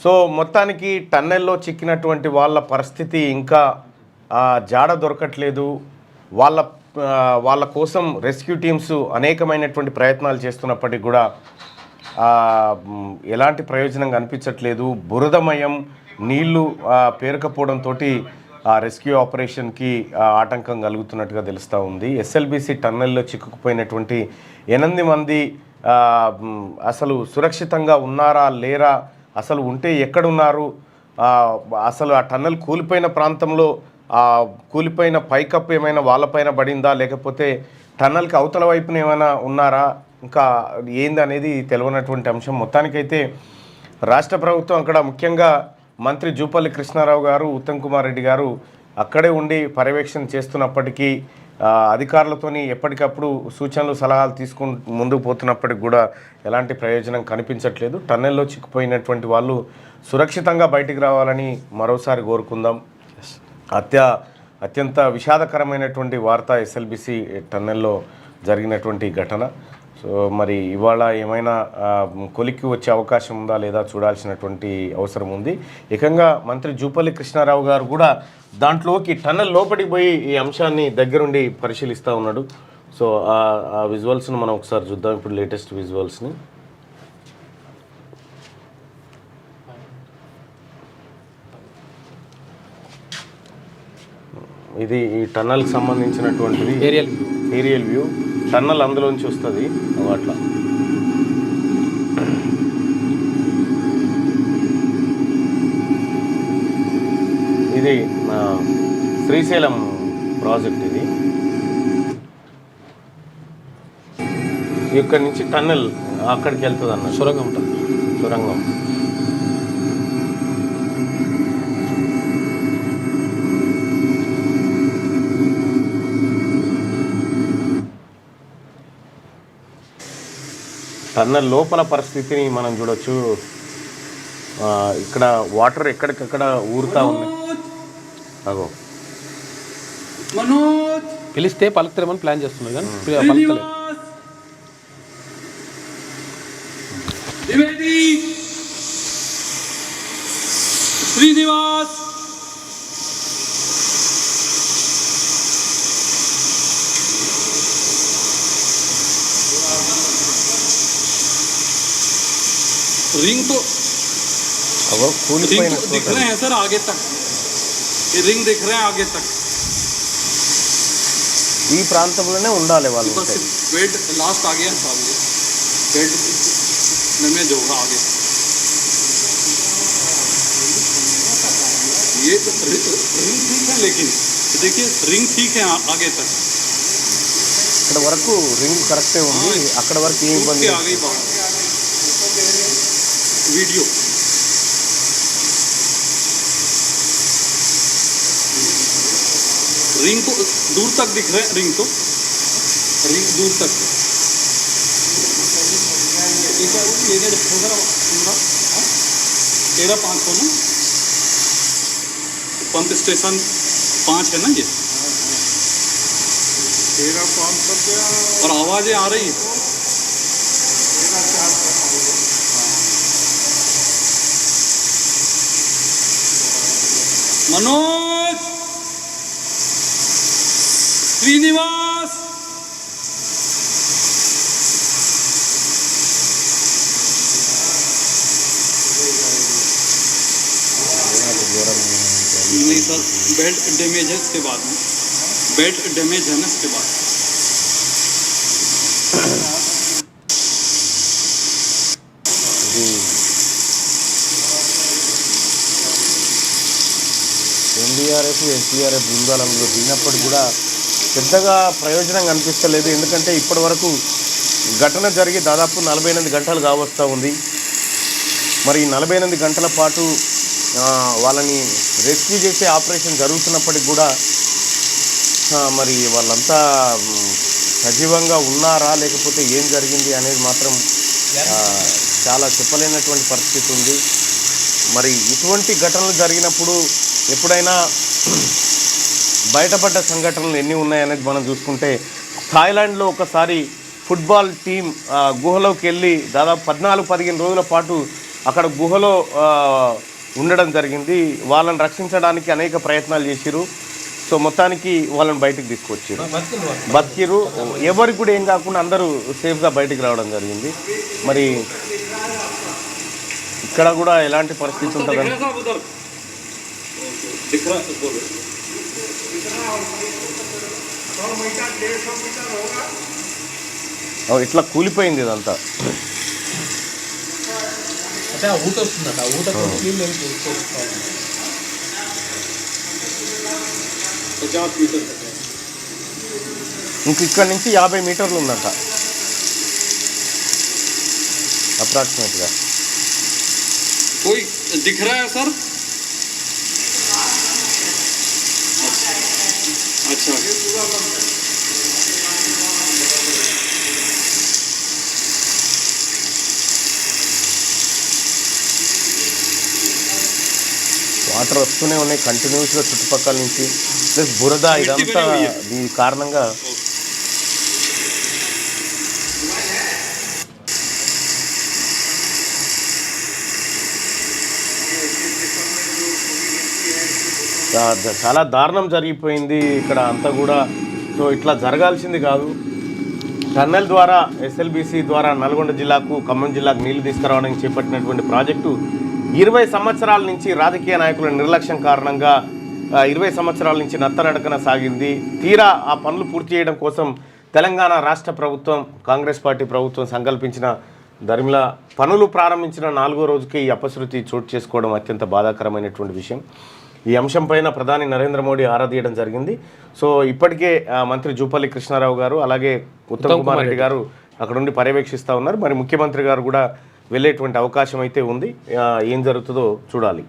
So మొత్తానికి టన్నెల్లో చిక్కినటువంటి వాళ్ళ పరిస్థితి ఇంకా జాడ దొరకట్లేదు. వాళ్ళ వాళ్ళ కోసం రెస్క్యూ టీమ్స్ అనేకమైనటువంటి ప్రయత్నాలు చేస్తున్నప్పటికీ కూడా ఎలాంటి ప్రయోజనం కనిపించట్లేదు. బురదమయం నీళ్లు పేరుకపోవడంతో రెస్క్యూ ఆపరేషన్కి ఆటంకం కలుగుతున్నట్టుగా తెలుస్తూ ఉంది. ఎస్ఎల్బిసి టన్నెల్లో చిక్కుకుపోయినటువంటి 8 మంది అసలు సురక్షితంగా ఉన్నారా లేరా, అసలు ఉంటే ఎక్కడున్నారు, అసలు ఆ టన్నెల్ కూలిపోయిన ప్రాంతంలో కూలిపోయిన పైకప్పు ఏమైనా వాళ్ళపైన పడిందా, లేకపోతే టన్నెల్కి అవతల వైపున ఏమైనా ఉన్నారా, ఇంకా ఏంది అనేది తెలియనటువంటి అంశం. మొత్తానికైతే రాష్ట్ర ప్రభుత్వం అక్కడ ముఖ్యంగా మంత్రి జూపల్లి కృష్ణారావు గారు, ఉత్తమ్ కుమార్ రెడ్డి గారు అక్కడే ఉండి పర్యవేక్షణ చేస్తున్నప్పటికీ అధికారులతోని ఎప్పటికప్పుడు సూచనలు సలహాలు తీసుకుని ముందుకు పోతున్నప్పటికి కూడా ఎలాంటి ప్రయోజనం కనిపించట్లేదు. టన్నెల్లో చిక్కుపోయినటువంటి వాళ్ళు సురక్షితంగా బయటికి రావాలని మరోసారి కోరుకుందాం. అత్యంత విషాదకరమైనటువంటి వార్త ఎస్ఎల్బిసి టన్నెల్లో జరిగినటువంటి ఘటన. సో మరి ఇవాళ ఏమైనా కొలిక్కి వచ్చే అవకాశం ఉందా లేదా చూడాల్సినటువంటి అవసరం ఉంది. ఏకంగా మంత్రి జూపల్లి కృష్ణారావు గారు కూడా దాంట్లోకి టన్నెల్ లోపలికి పోయి ఈ అంశాన్ని దగ్గరుండి పరిశీలిస్తూ ఉన్నాడు. సో ఆ విజువల్స్ని మనం ఒకసారి చూద్దాం. ఇప్పుడు లేటెస్ట్ విజువల్స్ని ఇది ఈ టన్నెల్కి సంబంధించినటువంటిది ఏరియల్ వ్యూ. టన్నెల్ అందులోంచి వస్తుంది అట్లా. ఇది శ్రీశైలం ప్రాజెక్ట్. ఇది ఇక్కడి నుంచి టన్నెల్ అక్కడికి వెళ్తుంది అన్న, సొరంగం ఉంటుంది. సొరంగం టన్నెల్ లోపల పరిస్థితిని మనం చూడొచ్చు. ఇక్కడ వాటర్ ఎక్కడికక్కడ ఊరుతా ఉన్నాయి. అగో పిలిస్తే పలుకుతారేమని ప్లాన్ చేస్తున్నారు కానీ పలుకుతలేదు. శ్రీనివాస్ रिंग तो रिंग दिख रहे हैं सर आगे तक, ये रिंग दिख रहे हैं आगे तक. ఈ ప్రాంతంలోనే ఉండాలి వాళ్ళు. बेड लास्ट आ गया सामने, बेड डैमेज होगा आगे. ये रिंग ठीक है, लेकिन देखिए रिंग ठीक है आगे तक. ఇక్కడ వరకు రింగ్ కరెక్టే ఉంది, అక్కడ వరకు ఏం ఇబ్బంది. आगे बात वीडियो रिंग को दूर तक दिख रहे हैं, रिंग तो रिंग दूर तक. 13,500 ना पंप स्टेशन 5 है ना ये 13,500 और आवाज़ें आ रही है. मनोज श्रीनिवास नहीं सर, बेल्ट डैमेज है इसके बाद में, बेल्ट डैमेज है ना इसके बाद. ఎన్డీఆర్ఎఫ్ ఎస్డీఆర్ఎఫ్ బృందాలు అందులో దిగినప్పటికీ కూడా పెద్దగా ప్రయోజనం కనిపిస్తలేదు. ఎందుకంటే ఇప్పటి వరకు ఘటన జరిగి దాదాపు 48 గంటలు కావస్తూ ఉంది. మరి 48 గంటల పాటు వాళ్ళని రెస్క్యూ చేసే ఆపరేషన్ జరుగుతున్నప్పటికి కూడా మరి వాళ్ళంతా సజీవంగా ఉన్నారా లేకపోతే ఏం జరిగింది అనేది మాత్రం చాలా చెప్పలేనటువంటి పరిస్థితి ఉంది. మరి ఇటువంటి ఘటనలు జరిగినప్పుడు ఎప్పుడైనా బయటపడ్డ సంఘటనలు ఎన్ని ఉన్నాయనేది మనం చూసుకుంటే, థాయిలాండ్లో ఒకసారి ఫుట్బాల్ టీం గుహలోకి వెళ్ళి దాదాపు 14-15 రోజుల పాటు అక్కడ గుహలో ఉండడం జరిగింది. వాళ్ళని రక్షించడానికి అనేక ప్రయత్నాలు చేసిరు. సో మొత్తానికి వాళ్ళని బయటకు తీసుకొచ్చారు, బతికిరు. ఎవరికి కూడా ఏం కాకుండా అందరూ సేఫ్గా బయటికి రావడం జరిగింది. మరి ఇక్కడ కూడా ఎలాంటి పరిస్థితి ఉంటుందని ఇట్లా కూలిపోయింది ఇదంతా. అంటే ఊట వస్తుందట, ఊట ఇంక ఇక్కడ నుంచి 50 మీటర్లు ఉందంట అప్రాక్సిమేట్గా. कोई दिख रहा है सर? अच्छा వాటర్ వస్తూనే ఉన్నాయి కంటిన్యూస్గా చుట్టుపక్కల నుంచి. ప్లస్ బురద ఇదంతా దీని కారణంగా చాలా దారుణం జరిగిపోయింది ఇక్కడ అంతా కూడా. సో ఇట్లా జరగాల్సింది కాదు. టన్నెల్ ద్వారా ఎస్ఎల్బిసి ద్వారా నల్గొండ జిల్లాకు, ఖమ్మం జిల్లాకు నీళ్లు తీసుకురావడానికి చేపట్టినటువంటి ప్రాజెక్టు 20 సంవత్సరాల నుంచి రాజకీయ నాయకుల నిర్లక్ష్యం కారణంగా 20 సంవత్సరాల నుంచి నత్తనడకన సాగింది. తీరా ఆ పనులు పూర్తి చేయడం కోసం తెలంగాణ రాష్ట్ర ప్రభుత్వం, కాంగ్రెస్ పార్టీ ప్రభుత్వం సంకల్పించిన దరిమిలా పనులు ప్రారంభించిన 4వ రోజుకి ఈ అపశృతి చోటు చేసుకోవడం అత్యంత బాధాకరమైనటువంటి విషయం. ఈ అంశంపైన ప్రధాని నరేంద్ర మోడీ ఆరా తీయడం జరిగింది. సో ఇప్పటికే మంత్రి జూపల్లి కృష్ణారావు గారు అలాగే ఉత్తమ్ కుమార్ రెడ్డి గారు అక్కడ నుండి పర్యవేక్షిస్తూ ఉన్నారు. మరి ముఖ్యమంత్రి గారు కూడా వెళ్ళేటువంటి అవకాశం అయితే ఉంది. ఏం జరుగుతుందో చూడాలి.